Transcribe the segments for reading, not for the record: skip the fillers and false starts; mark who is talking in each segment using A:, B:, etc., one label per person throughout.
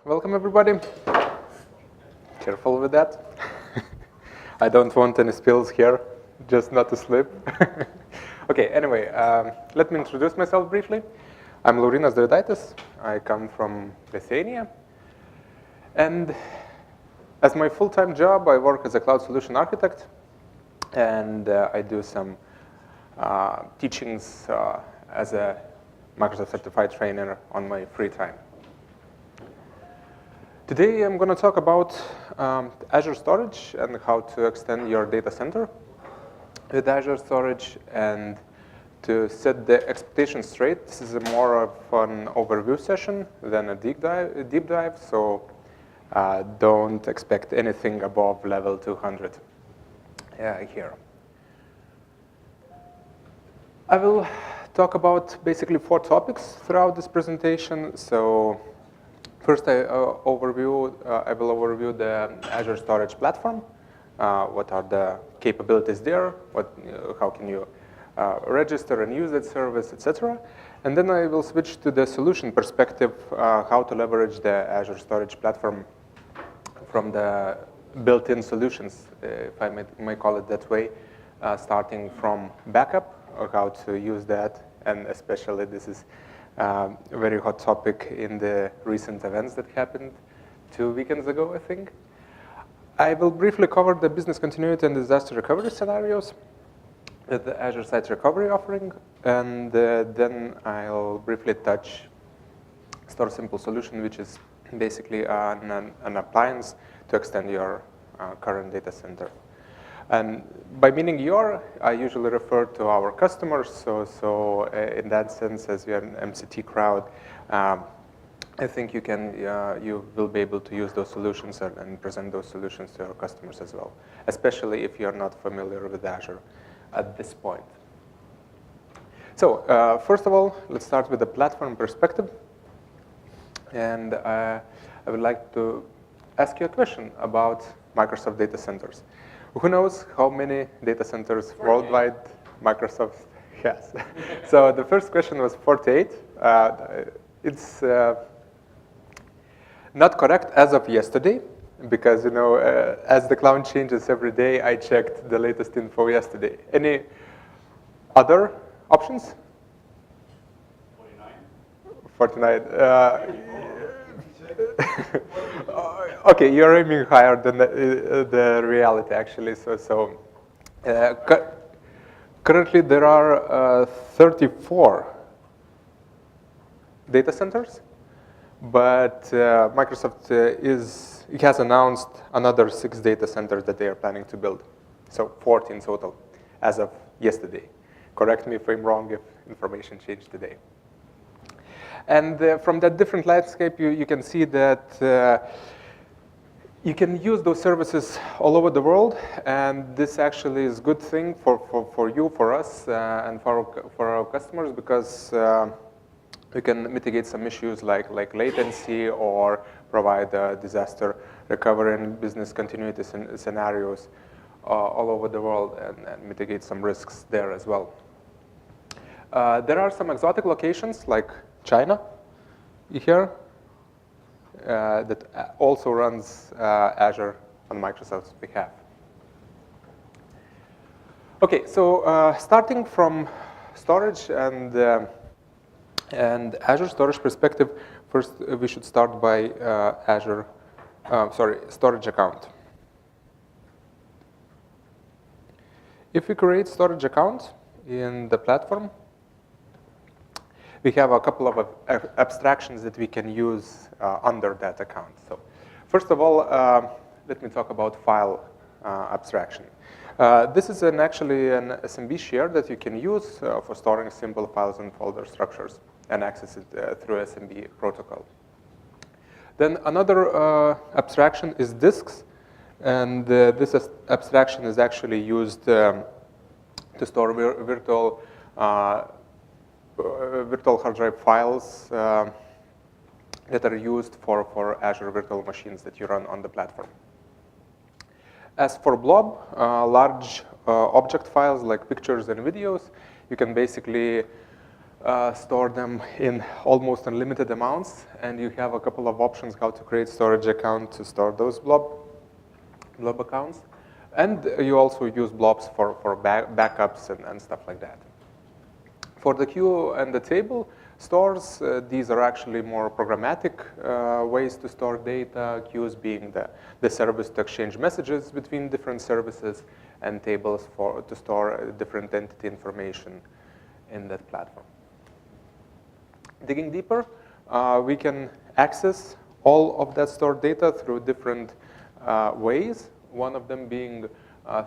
A: welcome everybody. Careful with that. I don't want any spills here, just not to slip. Okay, anyway, let me introduce myself briefly. I'm Laurynas Dovydaitis. I come from Lithuania. And as my full-time job, I work as a cloud solution architect. And I do some teachings as a Microsoft certified trainer on my free time. Today I'm going to talk about Azure Storage and how to extend your data center with Azure Storage. And to set the expectations straight, this is more of an overview session than a deep dive, so don't expect anything above level 200 here. I will talk about basically 4 topics throughout this presentation. So first, I will overview the Azure Storage platform. What are the capabilities there? How can you register and use that service, etc. And then I will switch to the solution perspective, how to leverage the Azure Storage platform from the built-in solutions, if I may call it that way, starting from backup, or how to use that, and especially this is a very hot topic in the recent events that happened 2 weekends ago, I think. I will briefly cover the business continuity and disaster recovery scenarios with the Azure Site Recovery offering, and then I'll briefly touch StorSimple solution, which is basically an appliance to extend your current data center. And by meaning your, I usually refer to our customers. So in that sense, as you're an MCT crowd, I think you will be able to use those solutions and present those solutions to your customers as well, especially if you're not familiar with Azure at this point. So first of all, let's start with the platform perspective. And I would like to ask you a question about Microsoft data centers. Who knows how many data centers worldwide Microsoft has? So the first question was 48. It's not correct as of yesterday, because as the cloud changes every day, I checked the latest info yesterday. Any other options? 49. 49. Okay, you're aiming higher than the reality, actually. So currently there are 34 data centers, but Microsoft has announced another 6 data centers that they are planning to build. So 14 total as of yesterday. Correct me if I'm wrong, if information changed today. And from that different landscape, you can see that you can use those services all over the world, and this actually is a good thing for you, for us, and for our customers, because we can mitigate some issues like latency, or provide disaster recovery and business continuity scenarios all over the world, and mitigate some risks there as well. There are some exotic locations like China here that also runs Azure on Microsoft's behalf. Okay, so starting from storage and Azure Storage perspective, first we should start by storage account. If we create storage account in the platform, we have a couple of abstractions that we can use under that account. So first of all, let me talk about file abstraction. This is actually an SMB share that you can use for storing simple files and folder structures and access it through SMB protocol. Then another abstraction is disks, and this abstraction is actually used to store virtual hard drive files that are used for Azure virtual machines that you run on the platform. As for blob, large object files like pictures and videos, you can basically store them in almost unlimited amounts, and you have a couple of options how to create storage account to store those blob accounts. And you also use blobs for backups and stuff like that. For the queue and the table stores, these are actually more programmatic ways to store data, queues being the service to exchange messages between different services, and tables to store different entity information in that platform. Digging deeper, we can access all of that stored data through different ways, one of them being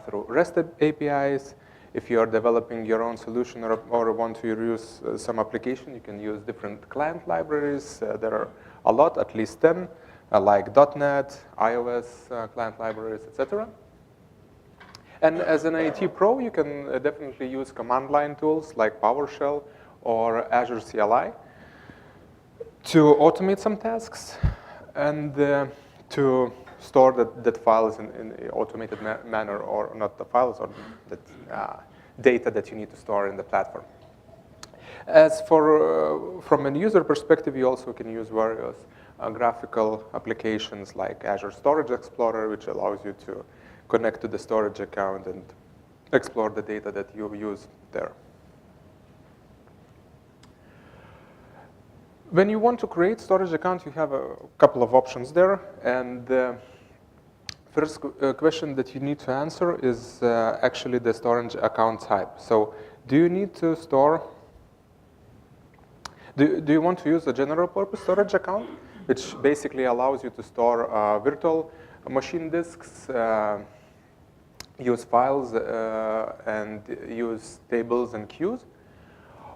A: through REST APIs. If you are developing your own solution or want to use some application, you can use different client libraries. There are a lot, at least 10, like .NET, iOS client libraries, etc. And as an IT pro, you can definitely use command line tools like PowerShell or Azure CLI to automate some tasks and to store that files in an automated manner, or not the files, or the data that you need to store in the platform. As for from a user perspective, you also can use various graphical applications like Azure Storage Explorer, which allows you to connect to the storage account and explore the data that you use there. When you want to create storage account, you have a couple of options there. And the first question that you need to answer is actually the storage account type. So do you need to store, do you want to use a general purpose storage account, which basically allows you to store virtual machine disks, use files, and use tables and queues?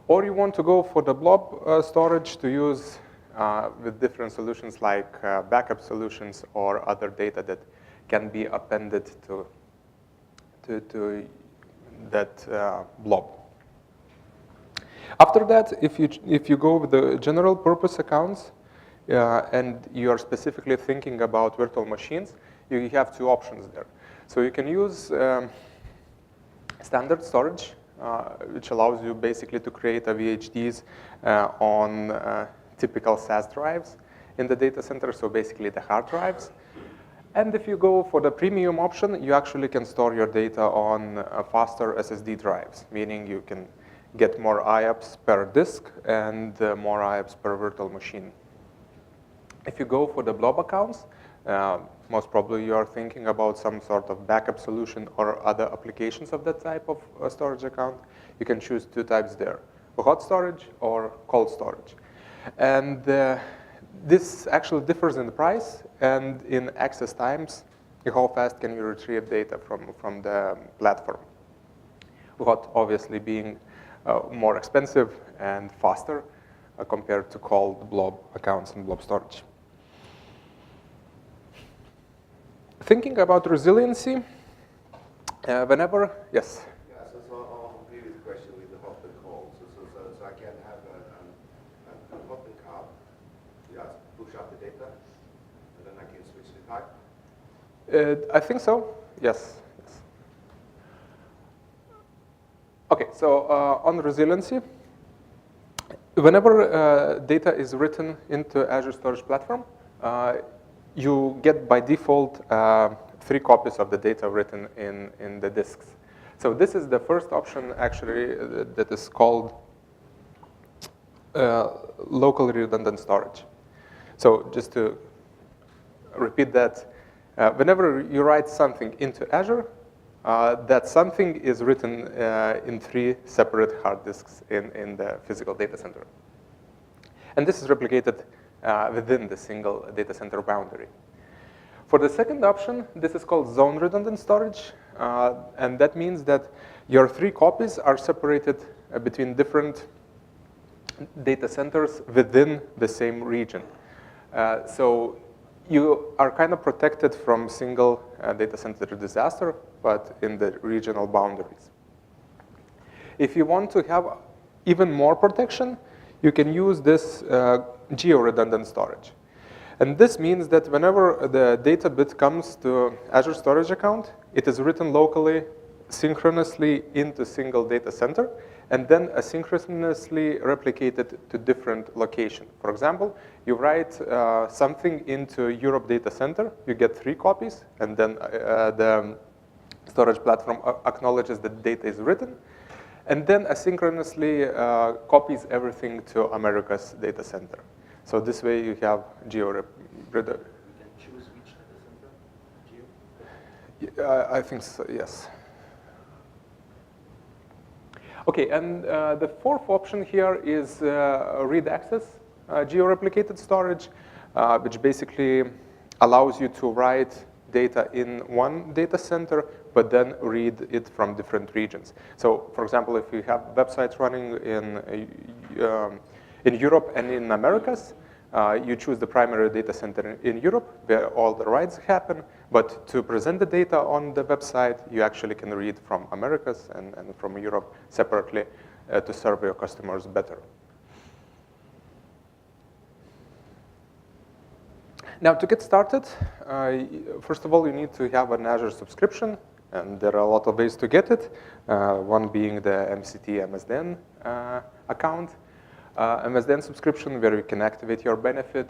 A: Or you want to go for the blob storage to use with different solutions like backup solutions or other data that can be appended to that blob. After that, if you go with the general purpose accounts and you are specifically thinking about virtual machines, you have two options there. So you can use standard storage, which allows you basically to create a VHDs on typical SAS drives in the data center, so basically the hard drives. And if you go for the premium option, you actually can store your data on faster SSD drives, meaning you can get more IOPS per disk and more IOPS per virtual machine. If you go for the blob accounts, most probably you are thinking about some sort of backup solution or other applications of that type of storage account. You can choose two types there, hot storage or cold storage. And this actually differs in the price and in access times. How fast can you retrieve data from the platform? Hot obviously being more expensive and faster compared to cold blob accounts and blob storage. Thinking about resiliency, whenever, yes?
B: Yeah, so on the previous question with the hot and cold, so I can have a hot and cold, just push up the data, and then I can switch the type?
A: I think so, yes. Okay, so on resiliency, whenever data is written into Azure Storage Platform, you get by default 3 copies of the data written in the disks. So this is the first option actually that is called local redundant storage. So just to repeat that, whenever you write something into Azure, that something is written in 3 separate hard disks in the physical data center. And this is replicated within the single data center boundary. For the second option, this is called zone redundant storage. And that means that your 3 copies are separated between different data centers within the same region. So you are kind of protected from single data center disaster, but in the regional boundaries. If you want to have even more protection, you can use this Geo Redundant Storage. And this means that whenever the data bit comes to Azure Storage account, it is written locally, synchronously into single data center, and then asynchronously replicate it to different locations. For example, you write something into Europe Datacenter, you get 3 copies, and then the storage platform acknowledges that data is written, and then asynchronously copies everything to America's data center. So this way you have Geo Redundant.
B: We can choose which data center? Geo?
A: I think so, yes. Okay, and the 4th option here is read access geo-replicated storage, which basically allows you to write data in one data center, but then read it from different regions. So, for example, if you have websites running in Europe and in Americas, you choose the primary data center in Europe, where all the writes happen. But to present the data on the website, you actually can read from Americas and from Europe separately to serve your customers better. Now, to get started, first of all, you need to have an Azure subscription. And there are a lot of ways to get it, one being the MCT MSDN account. MSDN subscription, where you can activate your benefit.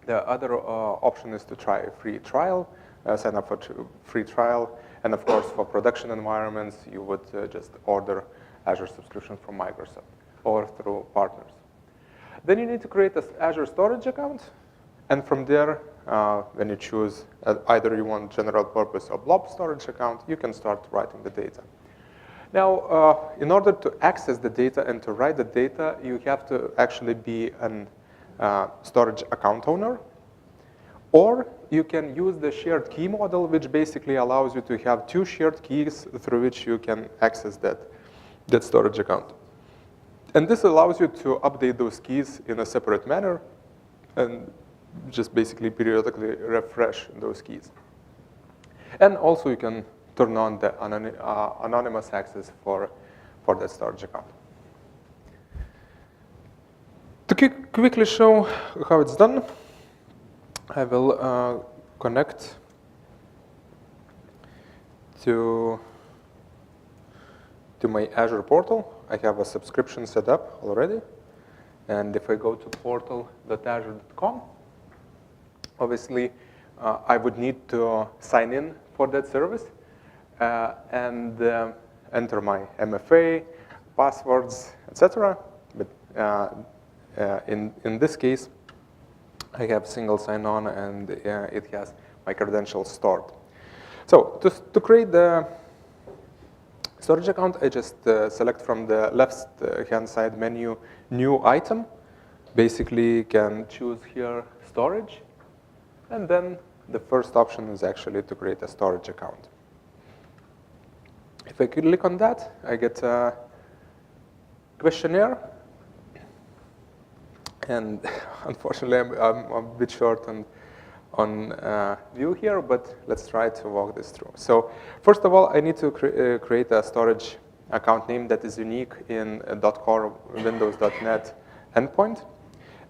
A: The other option is to try a free trial, sign up for free trial. And of course, for production environments, you would just order Azure subscription from Microsoft or through partners. Then you need to create an Azure Storage account. And from there, when you choose either you want general purpose or blob storage account, you can start writing the data. Now, in order to access the data and to write the data, you have to actually be an storage account owner. Or you can use the shared key model, which basically allows you to have 2 shared keys through which you can access that storage account. And this allows you to update those keys in a separate manner and just basically periodically refresh those keys. And also you can turn on the anonymous access for that storage account. To quickly show how it's done, I will connect to my Azure portal. I have a subscription set up already. And if I go to portal.azure.com, obviously, I would need to sign in for that service and enter my MFA, passwords, etc. But in this case, I have single sign-on, and it has my credentials stored. So to create the storage account, I just select from the left-hand side menu, New Item. Basically, can choose here Storage. And then the first option is actually to create a storage account. If I click on that, I get a questionnaire. And unfortunately, I'm a bit short on view here, but let's try to walk this through. So first of all, I need to create a storage account name that is unique in .core Windows.net endpoint.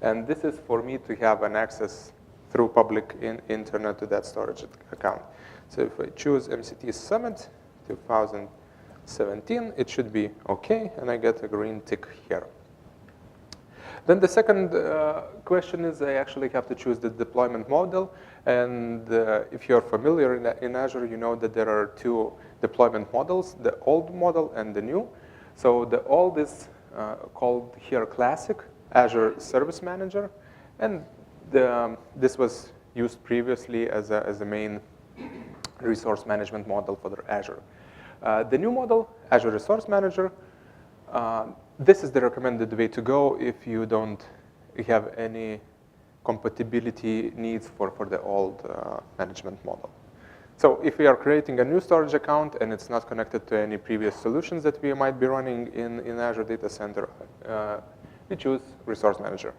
A: And this is for me to have an access through public internet to that storage account. So if I choose MCT Summit 2017, it should be OK, and I get a green tick here. Then the second question is I actually have to choose the deployment model. And if you're familiar in Azure, you know that there are 2 deployment models, the old model and the new. So the old is called here Classic, Azure Service Manager. And this was used previously as a main resource management model for the Azure. The new model, Azure Resource Manager, this is the recommended way to go if you don't have any compatibility needs for the old management model. So if we are creating a new storage account and it's not connected to any previous solutions that we might be running in Azure Data Center, we choose Resource Manager.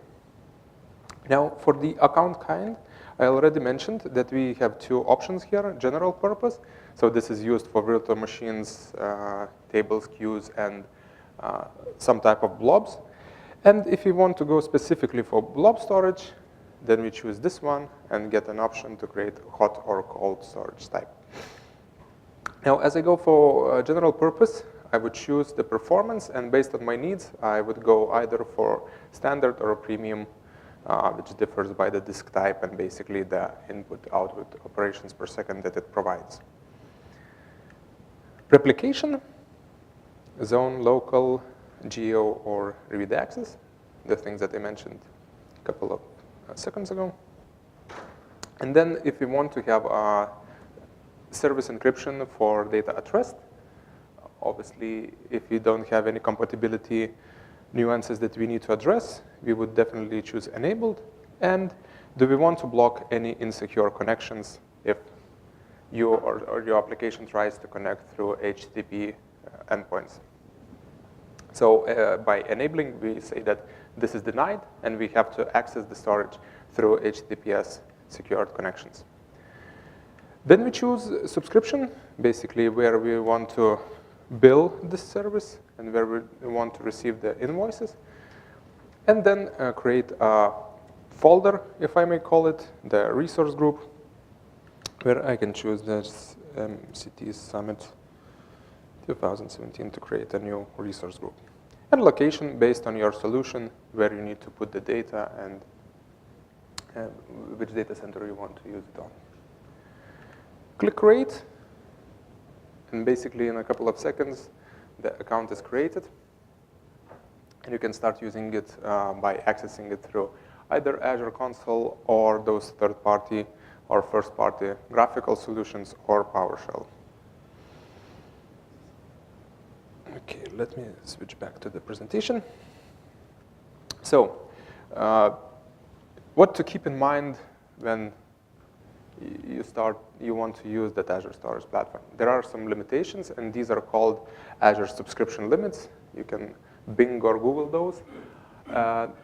A: Now, for the account kind, I already mentioned that we have 2 options here, general purpose. So this is used for virtual machines, tables, queues, and some type of blobs. And if you want to go specifically for blob storage, then we choose this one and get an option to create hot or cold storage type. Now, as I go for general purpose, I would choose the performance, and based on my needs, I would go either for standard or premium, which differs by the disk type and basically the input-output operations per second that it provides. Replication, zone, local, geo, or read access, the things that I mentioned a couple of seconds ago. And then if we want to have a service encryption for data at rest, obviously, if we don't have any compatibility nuances that we need to address, we would definitely choose enabled. And do we want to block any insecure connections if you or your application tries to connect through HTTP endpoints? So by enabling, we say that this is denied, and we have to access the storage through HTTPS secured connections. Then we choose subscription, basically where we want to bill this service and where we want to receive the invoices. And then create a folder, if I may call it, the resource group, where I can choose this MCT Summit 2017 to create a new resource group. And location based on your solution, where you need to put the data and which data center you want to use it on. Click Create, and basically in a couple of seconds, the account is created. And you can start using it by accessing it through either Azure Console or those third-party or first-party graphical solutions or PowerShell. Okay, let me switch back to the presentation. So, what to keep in mind when you want to use that Azure Storage platform? There are some limitations, and these are called Azure Subscription limits. You can Bing or Google those.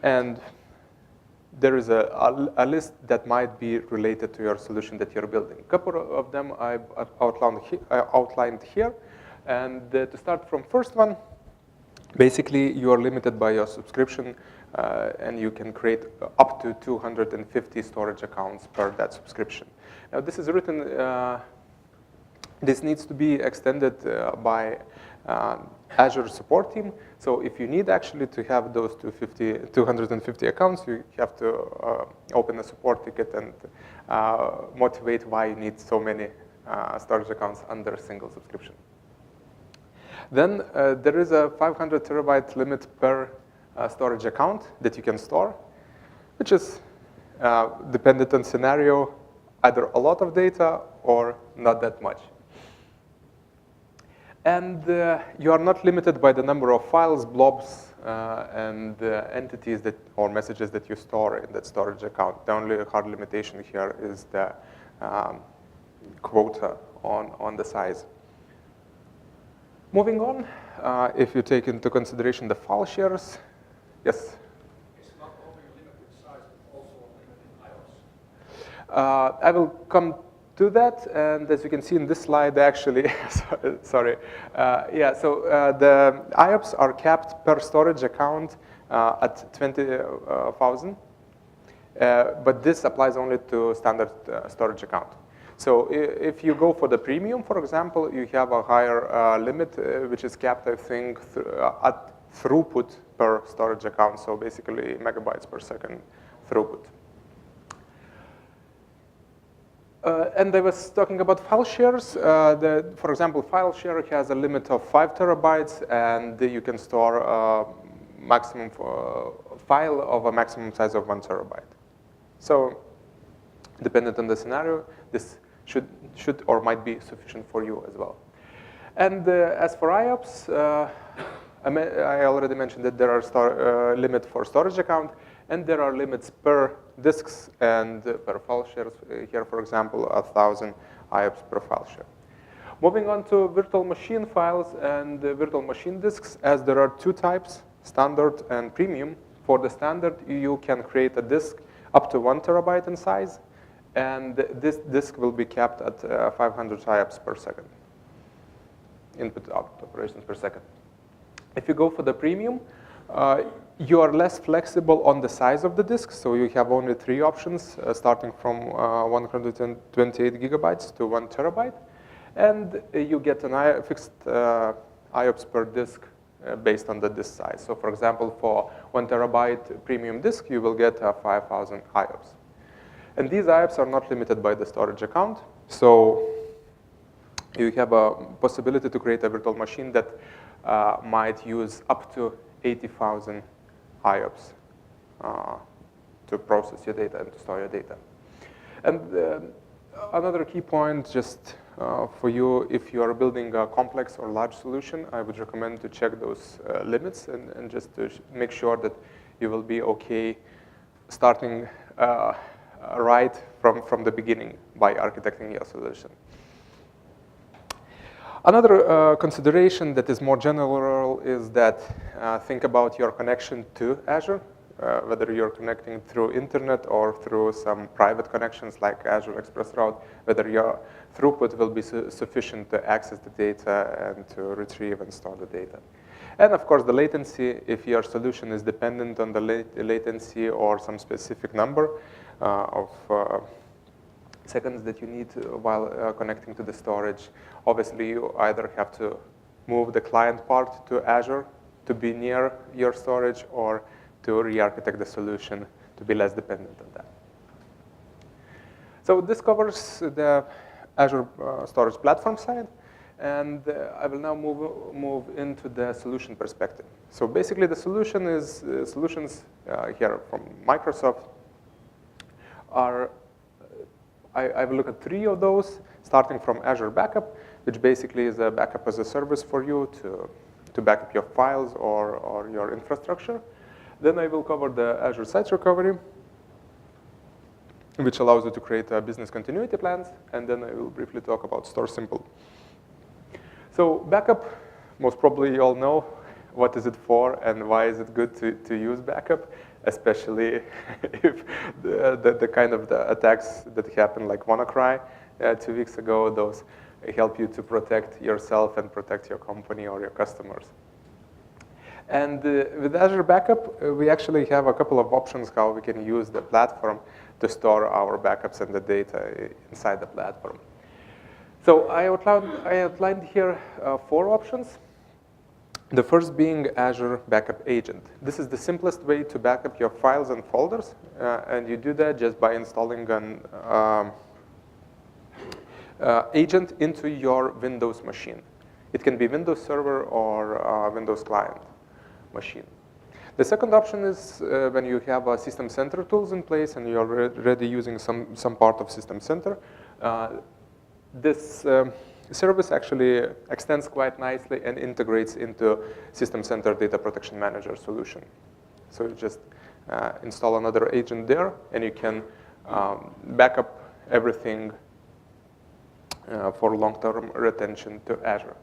A: And there is a list that might be related to your solution that you're building. A couple of them I've outlined here. And to start from first one, basically you are limited by your subscription, and you can create up to 250 storage accounts per that subscription. Now this is written, this needs to be extended by Azure support team. So if you need actually to have those 250 accounts, you have to open a support ticket and motivate why you need so many storage accounts under a single subscription. Then there is a 500 terabyte limit per storage account that you can store, which is dependent on scenario, either a lot of data or not that much. And you are not limited by the number of files, blobs, and entities that or messages that you store in that storage account. The only hard limitation here is the quota on the size. Moving on, if you take into consideration the file shares, yes?
C: It's not only limited size, but also limited IOPS.
A: I will come to that, and as you can see in this slide, actually, sorry. Yeah, so the IOPS are capped per storage account at 20,000, but this applies only to standard storage account. So if you go for the premium, for example, you have a higher limit, which is capped, I think, at throughput per storage account, so basically megabytes per second throughput. And I was talking about file shares. For example, file share has a limit of 5 terabytes, and you can store a maximum file of a maximum size of 1 terabyte. So dependent on the scenario, this should or might be sufficient for you as well. And as for IOPS, I already mentioned that there are limit for storage account, and there are limits per disks and per file shares. Here, for example, 1,000 IOPS per file share. Moving on to virtual machine files and virtual machine disks, as there are two types, standard and premium. For the standard, you can create a disk up to 1 terabyte in size, and this disk will be capped at 500 IOPS per second, input-output operations per second. If you go for the premium, you are less flexible on the size of the disk, so you have only 3 options, starting from 128 gigabytes to 1 terabyte, and you get a fixed IOPS per disk based on the disk size. So for example, for 1 terabyte premium disk, you will get 5,000 IOPS. And these IOPS are not limited by the storage account. So you have a possibility to create a virtual machine that might use up to 80,000 IOPS to process your data and to store your data. And another key point, just for you, if you are building a complex or large solution, I would recommend to check those limits and just to make sure that you will be okay starting right from the beginning by architecting your solution. Another consideration that is more general is that think about your connection to Azure, whether you're connecting through internet or through some private connections like Azure Express Route, whether your throughput will be sufficient to access the data and to retrieve and store the data. And of course, the latency, if your solution is dependent on the latency or some specific number of seconds that you need while connecting to the storage, obviously you either have to move the client part to Azure to be near your storage or to re-architect the solution to be less dependent on that. So this covers the Azure Storage Platform side, and I will now move into the solution perspective. So basically the solution is, solutions here from Microsoft are, I will look at 3 of those, starting from Azure Backup, which basically is a backup as a service for you to back up your files or your infrastructure. Then I will cover the Azure Site Recovery, which allows you to create business continuity plans. And then I will briefly talk about StorSimple. So backup, most probably you all know what is it for and why is it good to use backup, especially if the kind of the attacks that happened like WannaCry 2 weeks ago, those help you to protect yourself and protect your company or your customers. And with Azure Backup, we actually have a couple of options how we can use the platform to store our backups and the data inside the platform. So I outlined here 4 options. The first being Azure Backup Agent. This is the simplest way to back up your files and folders, and you do that just by installing an agent into your Windows machine. It can be Windows Server or Windows Client machine. The second option is when you have System Center tools in place and you're already using some part of System Center. This service actually extends quite nicely and integrates into System Center Data Protection Manager solution. So you just install another agent there, and you can back up everything for long-term retention to Azure.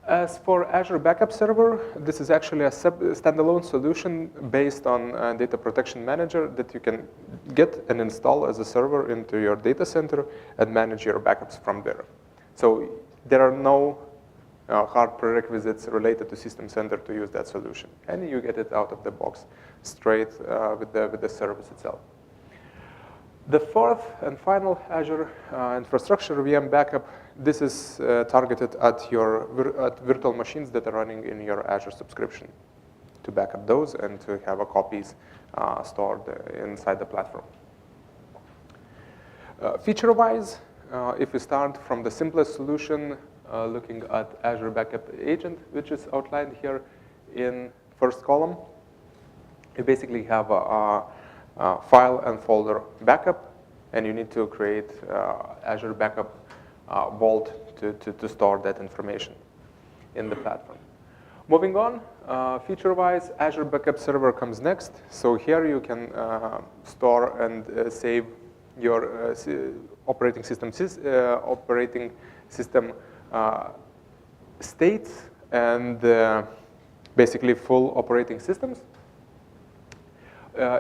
A: As for Azure Backup Server, this is actually a standalone solution based on Data Protection Manager that you can get and install as a server into your data center and manage your backups from there. So there are no hard prerequisites related to System Center to use that solution. And you get it out of the box straight with the service itself. The fourth and final Azure infrastructure VM backup, this is targeted at your virtual machines that are running in your Azure subscription to back up those and to have copies stored inside the platform. Feature-wise, if we start from the simplest solution, looking at Azure Backup Agent, which is outlined here in first column, you basically have a file and folder backup, and you need to create Azure Backup Vault to store that information in the platform. Moving on, feature-wise, Azure Backup Server comes next. So here you can store and save your operating system states and basically full operating systems.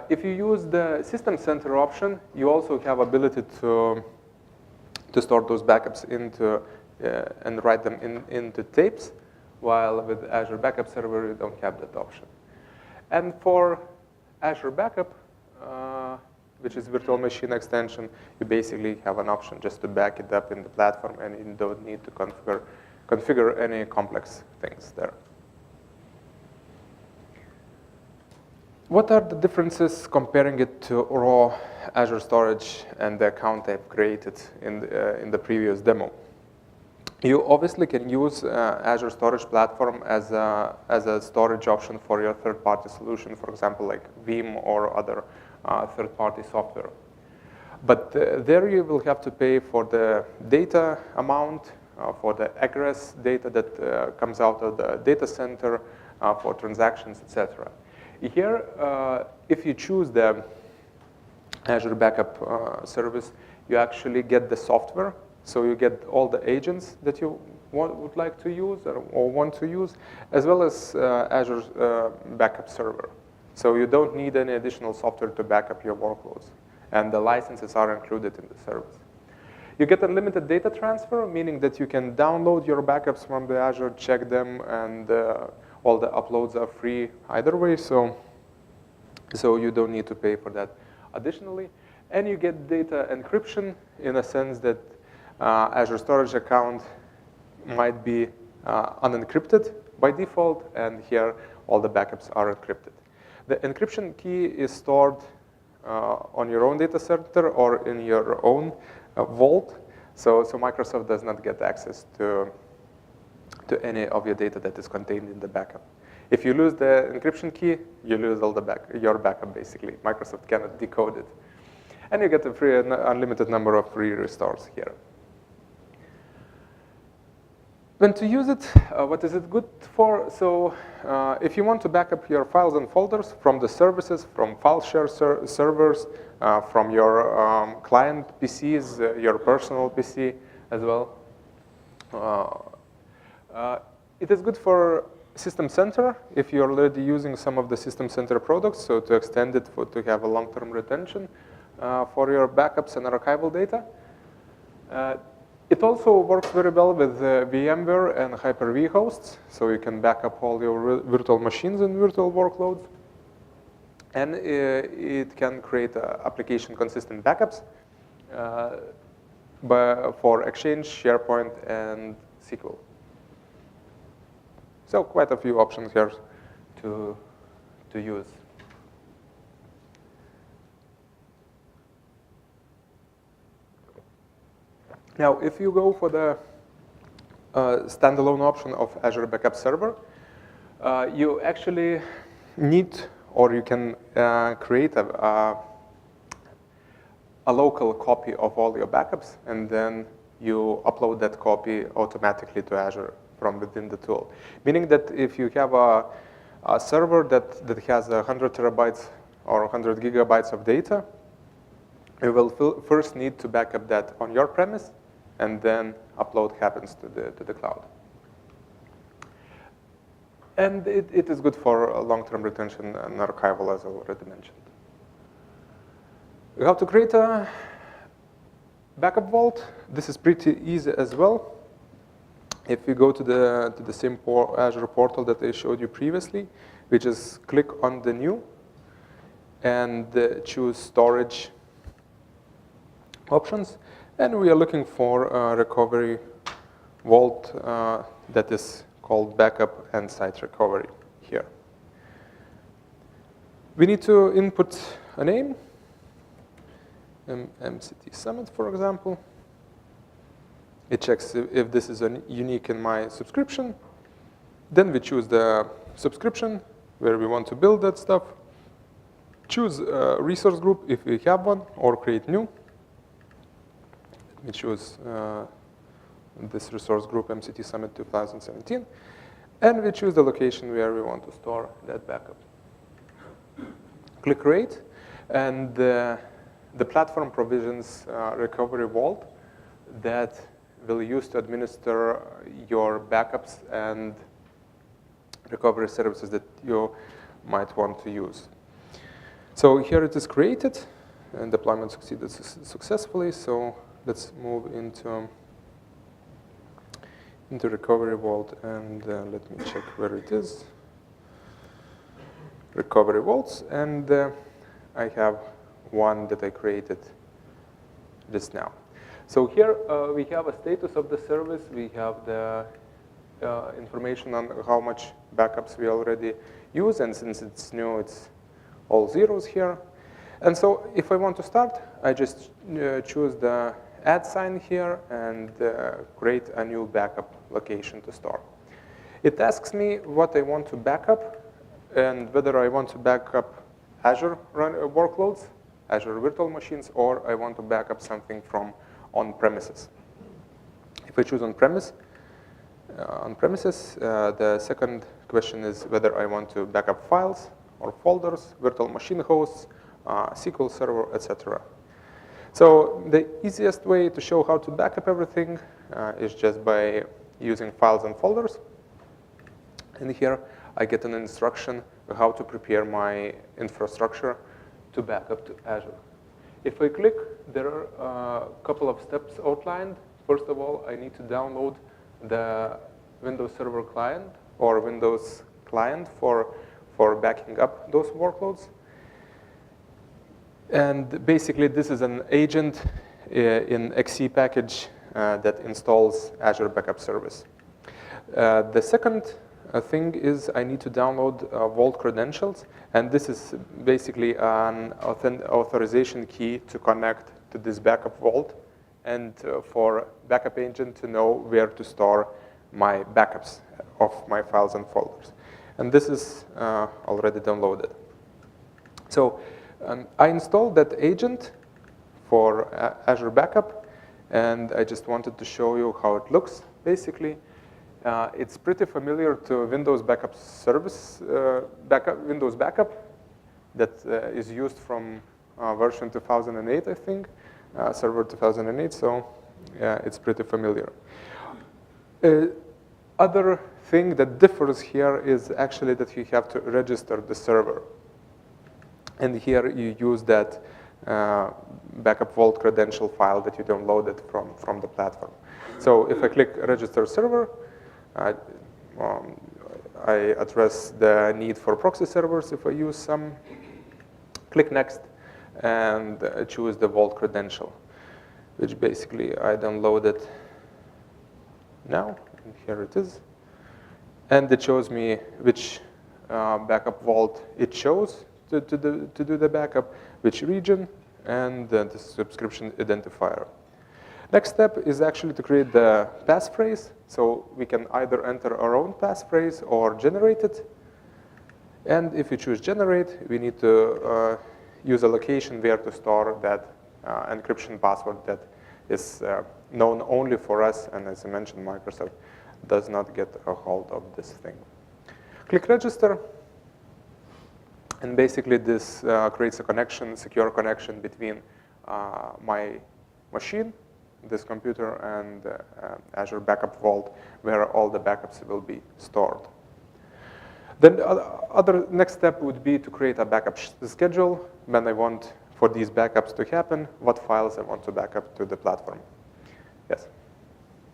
A: If you use the System Center option, you also have ability to store those backups into and write them into tapes, while with Azure Backup Server, you don't have that option. And for Azure Backup, which is virtual machine extension, you basically have an option just to back it up in the platform, and you don't need to configure configure any complex things there. What are the differences comparing it to raw Azure Storage and the account I've created in the previous demo? You obviously can use Azure Storage Platform as a storage option for your third-party solution, for example, like Vim or other third-party software. But there you will have to pay for the data amount, for the egress data that comes out of the data center, for transactions, etc. Here, if you choose the Azure Backup service, you actually get the software. So you get all the agents that you would like to use or want to use, as well as Azure Backup Server. So you don't need any additional software to back up your workloads. And the licenses are included in the service. You get unlimited data transfer, meaning that you can download your backups from the Azure, check them, and all the uploads are free either way. So you don't need to pay for that additionally. And you get data encryption in a sense that Azure Storage account might be unencrypted by default, and here all the backups are encrypted. The encryption key is stored on your own data center or in your own vault, so Microsoft does not get access to any of your data that is contained in the backup. If you lose the encryption key, you lose all your backup, basically. Microsoft cannot decode it. And you get a free, unlimited number of free restores here. When to use it, what is it good for? So if you want to back up your files and folders from the services, from file share servers, from your client PCs, your personal PC as well. It is good for System Center if you're already using some of the System Center products, so to extend it to have a long-term retention for your backups and archival data. It also works very well with VMware and Hyper-V hosts, so you can back up all your virtual machines and virtual workloads. And it can create application-consistent backups for Exchange, SharePoint, and SQL. So quite a few options here to use. Now, if you go for the standalone option of Azure Backup Server, you actually need, or you can create a local copy of all your backups, and then you upload that copy automatically to Azure from within the tool. Meaning that if you have a server that has 100 terabytes or 100 gigabytes of data, you will first need to back up that on your premise, and then upload happens to the cloud. And it is good for long-term retention and archival, as I already mentioned. We have to create a backup vault. This is pretty easy as well. If you go to the same Azure portal that I showed you previously, we just click on the new and choose storage options. And we are looking for a recovery vault that is called Backup and Site Recovery here. We need to input a name, MCT Summit, for example. It checks if this is unique in my subscription. Then we choose the subscription where we want to build that stuff. Choose a resource group if we have one, or create new. We choose this resource group, MCT Summit 2017. And we choose the location where we want to store that backup. Click Create, and the platform provisions recovery vault that will use to administer your backups and recovery services that you might want to use. So here it is created, and deployment succeeded successfully. So let's move into recovery vault, and let me check where it is. Recovery vaults, and I have one that I created just now. So here we have a status of the service. We have the information on how much backups we already use, and since it's new, it's all zeros here. And so if I want to start, I just choose the add sign here and create a new backup location to store. It asks me what I want to backup and whether I want to backup Azure workloads, Azure virtual machines, or I want to backup something from on-premises. If I choose on-premises, the second question is whether I want to backup files or folders, virtual machine hosts, SQL Server, etc. So the easiest way to show how to backup everything is just by using files and folders. And here I get an instruction on how to prepare my infrastructure to backup to Azure. If I click, there are a couple of steps outlined. First of all, I need to download the Windows Server client or Windows client for backing up those workloads. And basically, this is an agent in XE package that installs Azure Backup Service. The second thing is I need to download Vault credentials, and this is basically an authorization key to connect to this backup vault and for backup agent to know where to store my backups of my files and folders. And this is already downloaded. So I installed that agent for Azure Backup, and I just wanted to show you how it looks. Basically, it's pretty familiar to Windows Backup Service, Windows Backup that is used from version 2008, I think, Server 2008, so yeah, it's pretty familiar. Other thing that differs here is actually that you have to register the server. And here you use that backup vault credential file that you downloaded from the platform. So if I click register server, I address the need for proxy servers if I use some. Click next and choose the vault credential, which basically I downloaded now. And here it is. And it shows me which backup vault it chose to do the backup, which region, and the subscription identifier. Next step is actually to create the passphrase. So we can either enter our own passphrase or generate it. And if you choose generate, we need to use a location where to store that encryption password that is known only for us. And as I mentioned, Microsoft does not get a hold of this thing. Click register. And basically, this creates a connection, secure connection between my machine, this computer, and Azure Backup Vault, where all the backups will be stored. Then the next step would be to create a backup schedule when I want for these backups to happen, what files I want to back up to the platform. Yes?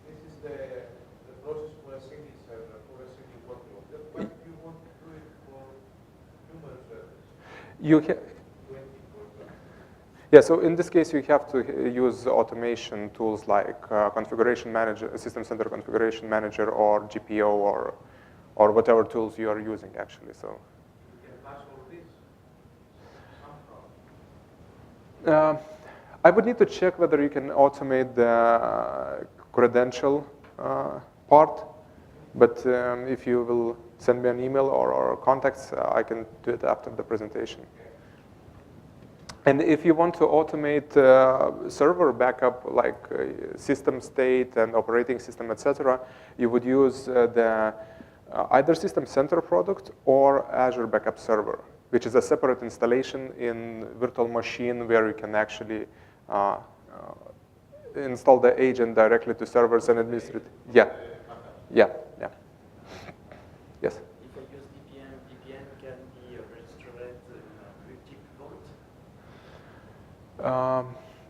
B: This is the process for a single server, for a single workload. But you want to do it for numerous servers?
A: Yeah, so in this case, you have to use automation tools like Configuration Manager, System Center Configuration Manager, or GPO, or whatever tools you are using, actually. So.
B: You can patch all this somehow.
A: I would need to check whether you can automate the credential part, but if you will send me an email or contacts, I can do it after the presentation. And if you want to automate server backup, like system state and operating system, etc., you would use the either System Center product or Azure Backup Server, which is a separate installation in virtual machine where you can actually install the agent directly to servers and administrate. Yeah. Yes.
D: If I use VPN can be registered multi-vault?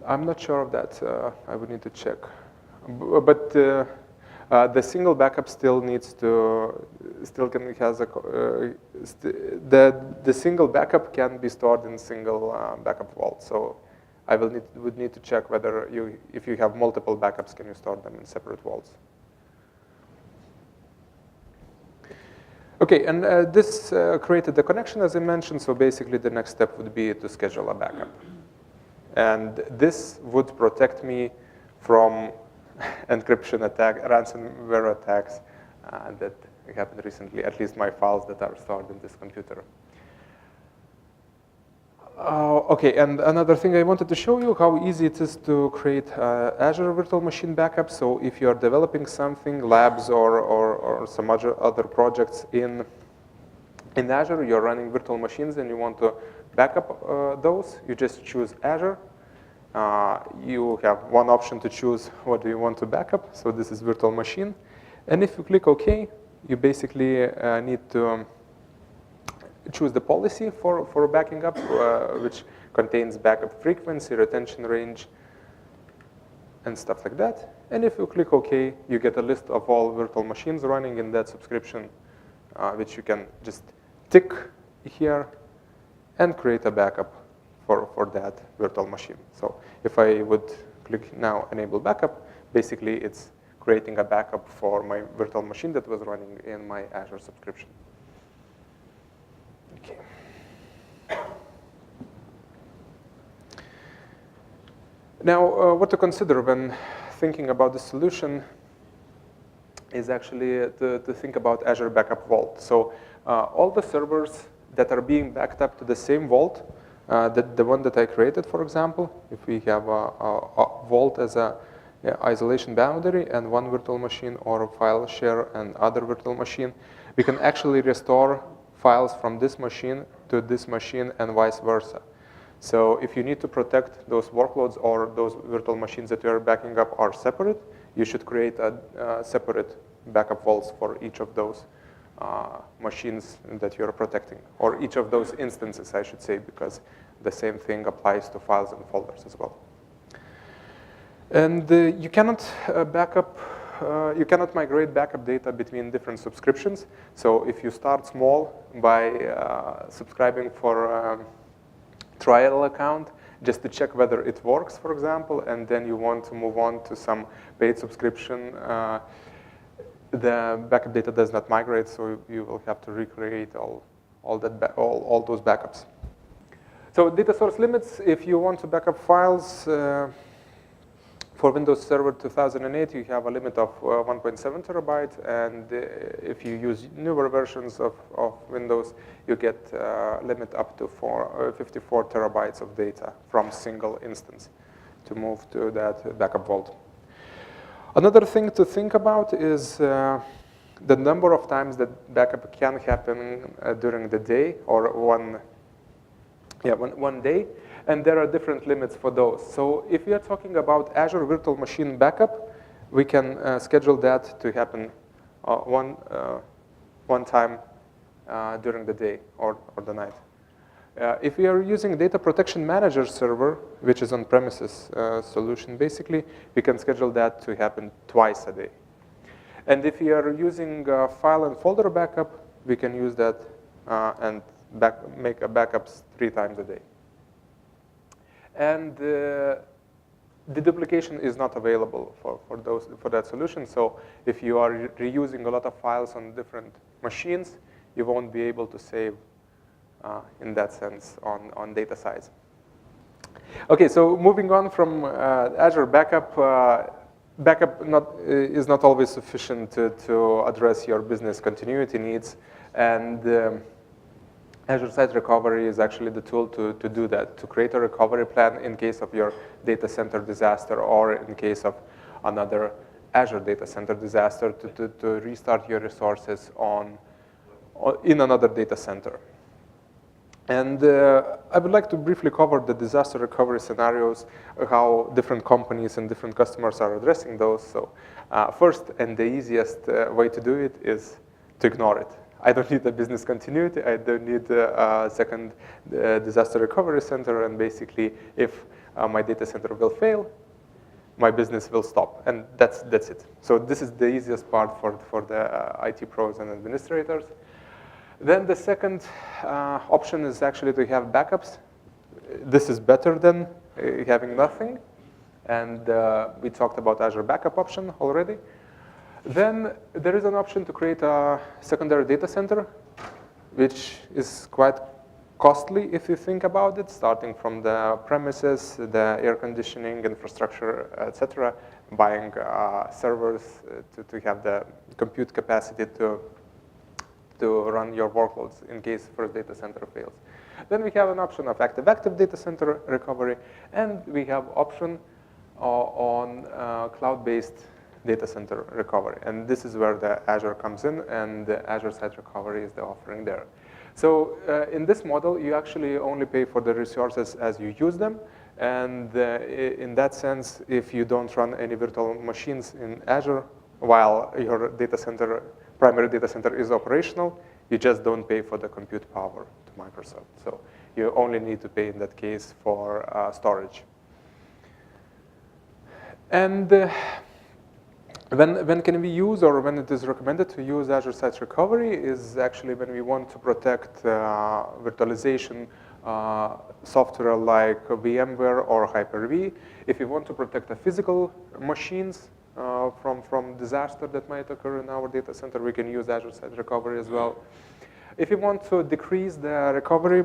A: I'm not sure of that. I would need to check. But the single backup still needs to, the single backup can be stored in single backup vault. So I would need to check whether if you have multiple backups, can you store them in separate vaults? Okay, and this created the connection, as I mentioned. So basically, the next step would be to schedule a backup. And this would protect me from encryption attack, ransomware attacks that happened recently, at least my files that are stored in this computer. Okay, and another thing I wanted to show you how easy it is to create Azure virtual machine backup. So if you are developing something, labs or some other projects in Azure, you're running virtual machines and you want to backup those, you just choose Azure. You have one option to choose what do you want to backup. So this is virtual machine. And if you click OK, you basically need to choose the policy for backing up, which contains backup frequency, retention range, and stuff like that. And if you click OK, you get a list of all virtual machines running in that subscription, which you can just tick here and create a backup for that virtual machine. So if I would click now Enable Backup, basically it's creating a backup for my virtual machine that was running in my Azure subscription. Okay. Now, what to consider when thinking about the solution is actually to think about Azure Backup Vault. So all the servers that are being backed up to the same vault, the one that I created, for example, if we have a vault as a isolation boundary and one virtual machine, or a file share and other virtual machine, we can actually restore files from this machine to this machine and vice versa. So if you need to protect those workloads or those virtual machines that you are backing up are separate, you should create a separate backup vaults for each of those machines that you're protecting, or each of those instances, I should say, because the same thing applies to files and folders as well. And you cannot you cannot migrate backup data between different subscriptions. So if you start small by subscribing for a trial account, just to check whether it works, for example, and then you want to move on to some paid subscription, the backup data does not migrate, so you will have to recreate all those backups. So data source limits, if you want to backup files, for Windows Server 2008, you have a limit of 1.7 terabytes, and if you use newer versions of Windows, you get a limit up to 54 terabytes of data from single instance to move to that backup vault. Another thing to think about is the number of times that backup can happen during the day, or one day. And there are different limits for those. So if we are talking about Azure Virtual Machine Backup, we can schedule that to happen one time during the day or the night. If we are using Data Protection Manager server, which is on-premises solution, basically, we can schedule that to happen twice a day. And if we are using file and folder backup, we can use that and make backups 3 times a day. And the duplication is not available for that solution. So if you are reusing a lot of files on different machines, you won't be able to save in that sense on data size. Okay, so moving on from Azure Backup, backup is not always sufficient to address your business continuity needs, and Azure Site Recovery is actually the tool to do that, to create a recovery plan in case of your data center disaster, or in case of another Azure data center disaster, to restart your resources in another data center. And I would like to briefly cover the disaster recovery scenarios, how different companies and different customers are addressing those. So first, and the easiest way to do it is to ignore it. I don't need a business continuity. I don't need a second disaster recovery center. And basically, if my data center will fail, my business will stop. And that's it. So this is the easiest part for the IT pros and administrators. Then the second option is actually to have backups. This is better than having nothing. And we talked about Azure Backup option already. Then there is an option to create a secondary data center which is quite costly if you think about it, starting from the premises, the air conditioning, infrastructure, etc., buying servers to have the compute capacity to run your workloads in case first data center fails. Then we have an option of active data center recovery, and we have option on cloud-based data center recovery. And this is where the Azure comes in, and the Azure Site Recovery is the offering there. So in this model, you actually only pay for the resources as you use them. And in that sense, if you don't run any virtual machines in Azure while your data center, primary data center is operational, you just don't pay for the compute power to Microsoft. So you only need to pay in that case for storage. And when can we use, or when it is recommended to use Azure Site Recovery is actually when we want to protect virtualization software like VMware or Hyper-V. If you want to protect the physical machines from disaster that might occur in our data center, we can use Azure Site Recovery as well. If you want to decrease the recovery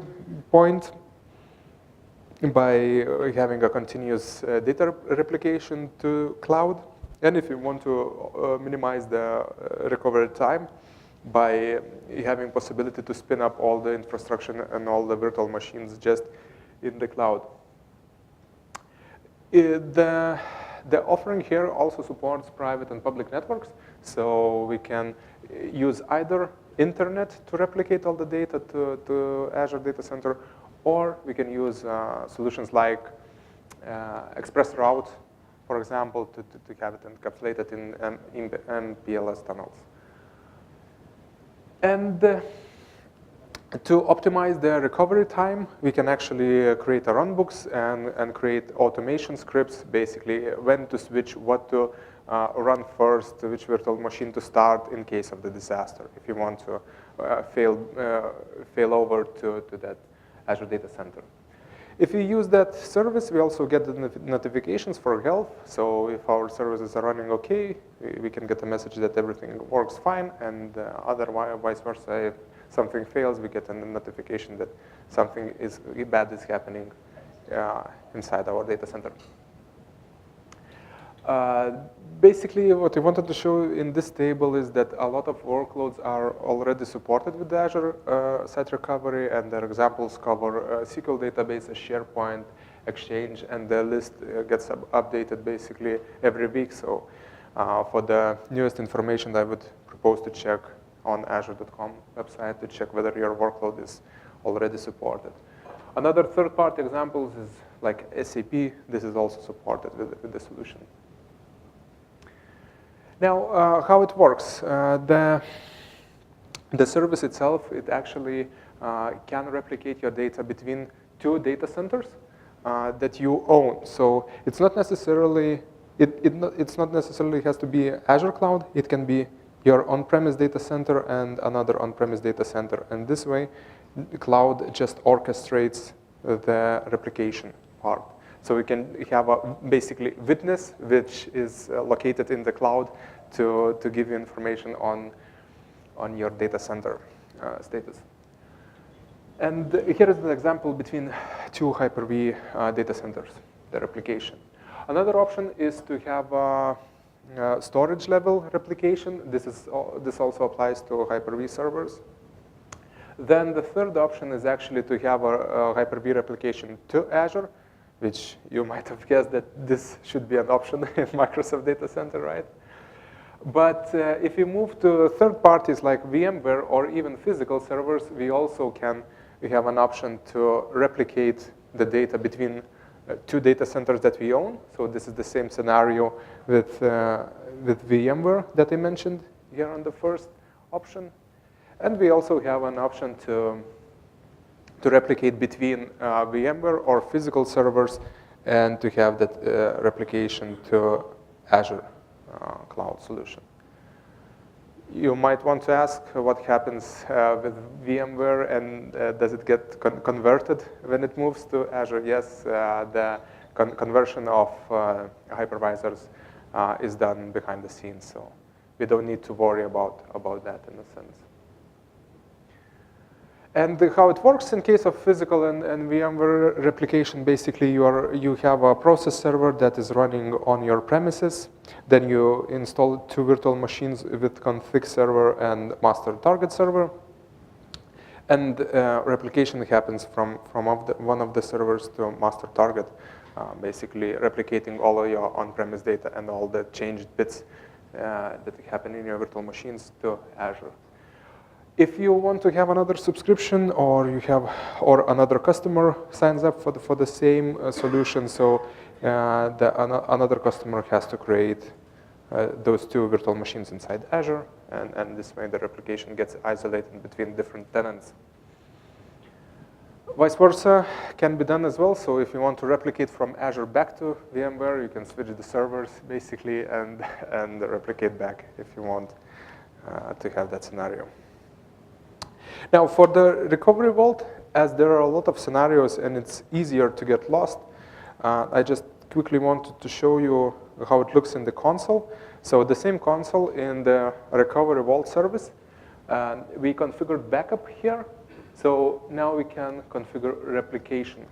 A: point by having a continuous data replication to cloud, and if you want to minimize the recovery time by having possibility to spin up all the infrastructure and all the virtual machines just in the cloud. The offering here also supports private and public networks, so we can use either internet to replicate all the data to Azure Data Center, or we can use solutions like ExpressRoute, for example, to have it encapsulated in MPLS tunnels. And to optimize the recovery time, we can actually create a runbooks and create automation scripts, basically when to switch, what to run first, which virtual machine to start in case of the disaster, if you want to fail over to that Azure Data Center. If you use that service, we also get the notifications for help. So if our services are running okay, we can get a message that everything works fine, and otherwise, vice versa, if something fails, we get a notification that something bad is happening inside our data center. Basically, what I wanted to show in this table is that a lot of workloads are already supported with the Azure Site Recovery, and their examples cover SQL databases, SharePoint, Exchange, and the list gets updated basically every week. So for the newest information, I would propose to check on azure.com website to check whether your workload is already supported. Another third-party example is like SAP. This is also supported with the solution. Now, how it works. The service itself, it actually can replicate your data between two data centers that you own. So it's not necessarily, it's not necessarily has to be Azure Cloud. It can be your on-premise data center and another on-premise data center. And this way, the cloud just orchestrates the replication part. So we can have a basically witness, which is located in the cloud to give you information on your data center status. And here is an example between two Hyper-V data centers, the replication. Another option is to have a storage level replication. This also applies to Hyper-V servers. Then the third option is actually to have a Hyper-V replication to Azure, which you might have guessed that this should be an option in Microsoft Data Center, right? But if you move to third parties like VMware or even physical servers, we have an option to replicate the data between two data centers that we own. So this is the same scenario with VMware that I mentioned here on the first option. And we also have an option to replicate between VMware or physical servers and to have that replication to Azure cloud solution. You might want to ask what happens with VMware, and does it get converted when it moves to Azure? Yes, the conversion of hypervisors is done behind the scenes, so we don't need to worry about that in a sense. And how it works in case of physical and VMware replication, basically you have a process server that is running on your premises. Then you install 2 virtual machines with config server and master target server. And replication happens from one of the servers to master target, basically replicating all of your on-premise data and all the changed bits that happen in your virtual machines to Azure. If you want to have another subscription, or another customer signs up for the same solution, so another customer has to create those 2 virtual machines inside Azure, and this way the replication gets isolated between different tenants. Vice versa can be done as well. So if you want to replicate from Azure back to VMware, you can switch the servers basically and replicate back if you want to have that scenario. Now for the recovery vault, as there are a lot of scenarios and it's easier to get lost, I just quickly wanted to show you how it looks in the console. So the same console in the recovery vault service, we configured backup here. So now we can configure replication.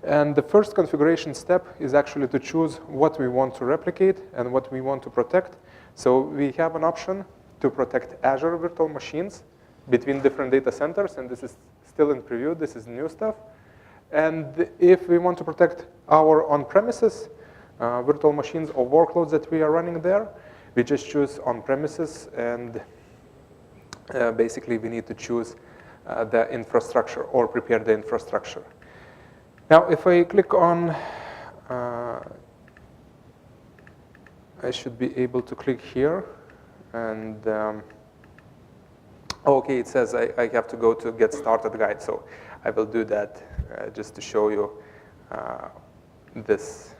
A: And the first configuration step is actually to choose what we want to replicate and what we want to protect. So we have an option to protect Azure virtual machines between different data centers, and this is still in preview. This is new stuff. And if we want to protect our on-premises virtual machines or workloads that we are running there, we just choose on-premises, and basically we need to choose the infrastructure or prepare the infrastructure. Now, if I click on, I should be able to click here, and okay, it says I have to go to Get Started Guide, so I will do that just to show you this,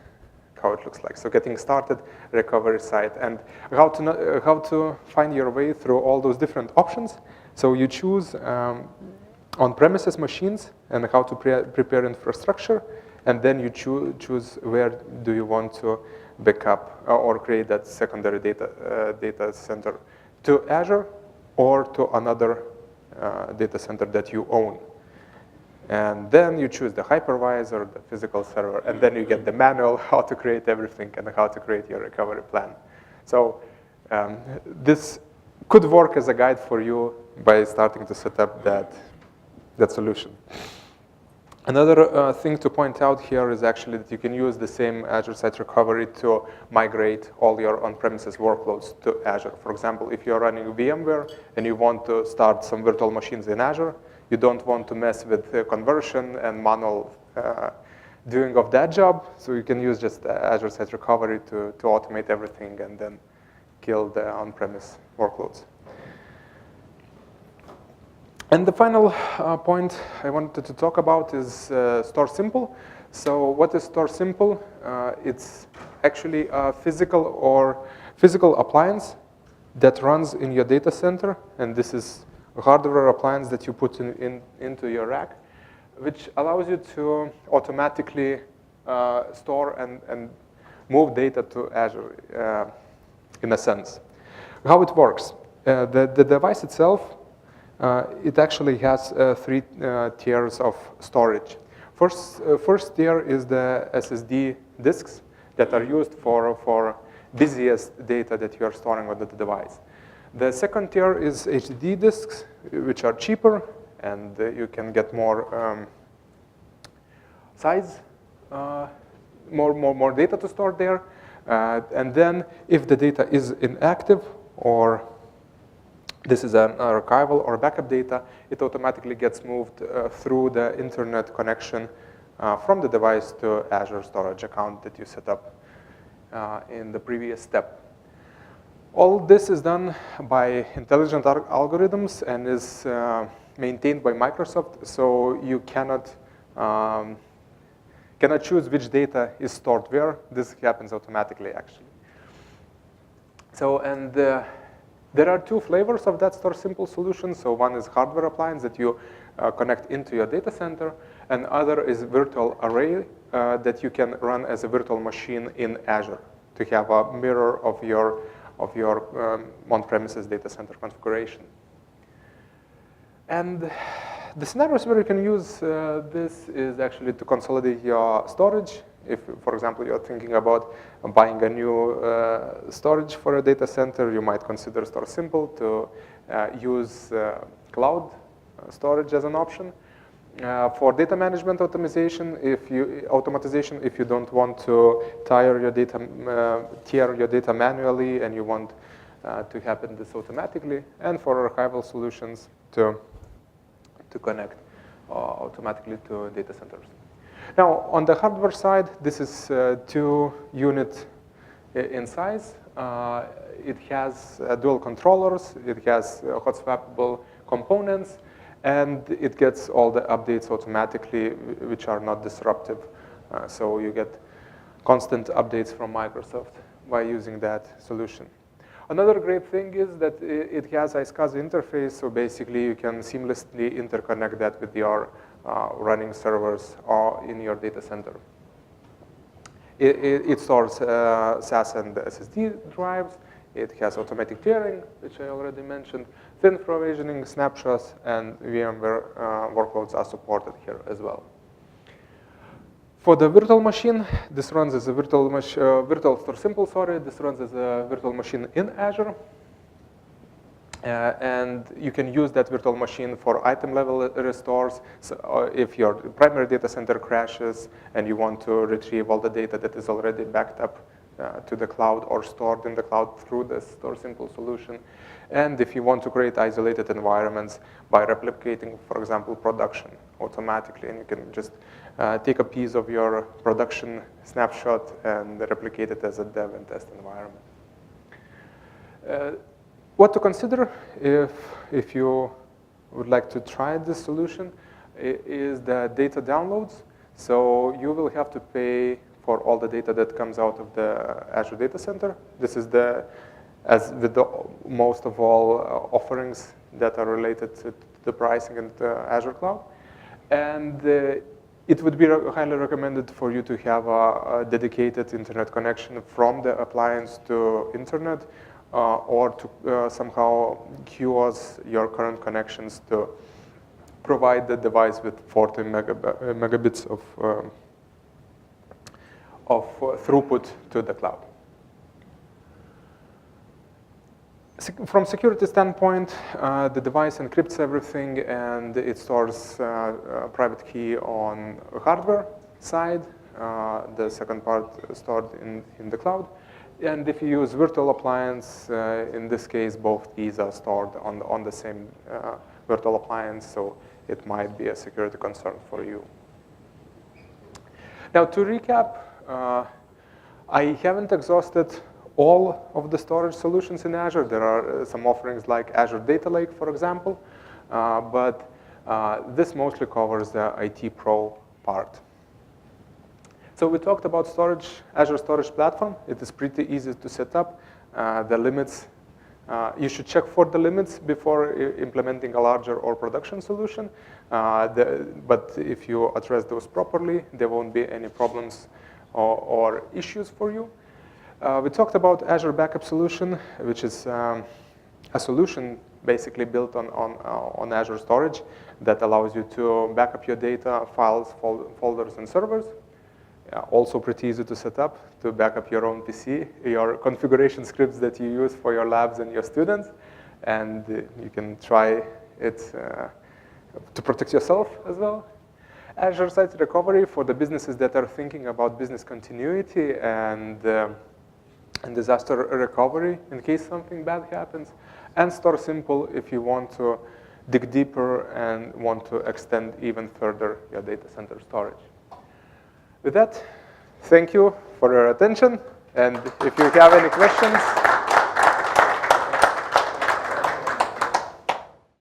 A: how it looks like. So getting started, recovery site, and how to find your way through all those different options. So you choose on-premises machines and how to prepare infrastructure, and then you choose where do you want to backup or create that secondary data center to Azure or to another data center that you own. And then you choose the hypervisor, the physical server, and then you get the manual how to create everything and how to create your recovery plan. So this could work as a guide for you by starting to set up that solution. Another thing to point out here is actually that you can use the same Azure Site Recovery to migrate all your on-premises workloads to Azure. For example, if you're running VMware and you want to start some virtual machines in Azure, you don't want to mess with the conversion and manual doing of that job, so you can use just Azure Site Recovery to automate everything and then kill the on-premise workloads. And the final point I wanted to talk about is StorSimple. So what is StorSimple? It's actually a physical appliance that runs in your data center, and this is a hardware appliance that you put into your rack, which allows you to automatically store and move data to Azure, in a sense. How it works? The device itself, it actually has 3 tiers of storage. First tier is the SSD disks that are used for busiest data that you are storing on the device. The second tier is HDD disks, which are cheaper, and you can get more size, more data to store there. And then if the data is inactive, or this is an archival or backup data, it automatically gets moved through the internet connection from the device to Azure Storage account that you set up in the previous step. All this is done by intelligent algorithms and is maintained by Microsoft, so you cannot choose which data is stored where. This happens automatically, actually. So, and there are 2 flavors of that StorSimple solution. So one is hardware appliance that you connect into your data center, and other is virtual array that you can run as a virtual machine in Azure to have a mirror of your on-premises data center configuration. And The scenarios where you can use this is actually to consolidate your storage. If, for example, you're thinking about buying a new storage for a data center, you might consider StorSimple to use cloud storage as an option. For data management automation, if you don't want to tear your data manually and you want to happen this automatically, and for archival solutions to connect automatically to data centers. Now, on the hardware side, this is 2 units in size. It has dual controllers, it has hot swappable components, and it gets all the updates automatically, which are not disruptive. So you get constant updates from Microsoft by using that solution. Another great thing is that it has iSCSI interface, so basically you can seamlessly interconnect that with your running servers or in your data center. It stores SAS and SSD drives. It has automatic tiering, which I already mentioned, thin provisioning, snapshots, and VMware workloads are supported here as well. For the virtual machine, this runs as a virtual StorSimple, sorry. This runs as a virtual machine in Azure. And you can use that virtual machine for item level restores. So if your primary data center crashes and you want to retrieve all the data that is already backed up to the cloud or stored in the cloud through the StorSimple solution. And if you want to create isolated environments by replicating, for example, production automatically, and you can just take a piece of your production snapshot and replicate it as a dev and test environment. What to consider if you would like to try this solution is the data downloads. So you will have to pay for all the data that comes out of the Azure Data Center. This is as with most of all offerings that are related to the pricing and Azure Cloud. And it would be highly recommended for you to have a dedicated internet connection from the appliance to internet or to somehow queue your current connections to provide the device with 40 megabits of throughput to the cloud. From security standpoint, the device encrypts everything and it stores a private key on hardware side. The second part stored in the cloud. And if you use virtual appliance, in this case, both keys are stored on the same virtual appliance, so it might be a security concern for you. Now, to recap, I haven't exhausted all of the storage solutions in Azure. There are some offerings like Azure Data Lake, for example, but this mostly covers the IT Pro part. So we talked about storage, Azure Storage Platform. It is pretty easy to set up. The limits, you should check for the limits before implementing a larger or production solution. But if you address those properly, there won't be any problems or issues for you. We talked about Azure Backup solution, which is a solution basically built on Azure Storage that allows you to back up your data, files, folders, and servers. Also pretty easy to set up, to back up your own PC, your configuration scripts that you use for your labs and your students. And you can try it to protect yourself as well. Azure Site Recovery for the businesses that are thinking about business continuity and disaster recovery in case something bad happens. And StorSimple if you want to dig deeper and want to extend even further your data center storage. With that, thank you for your attention. And if you have any questions,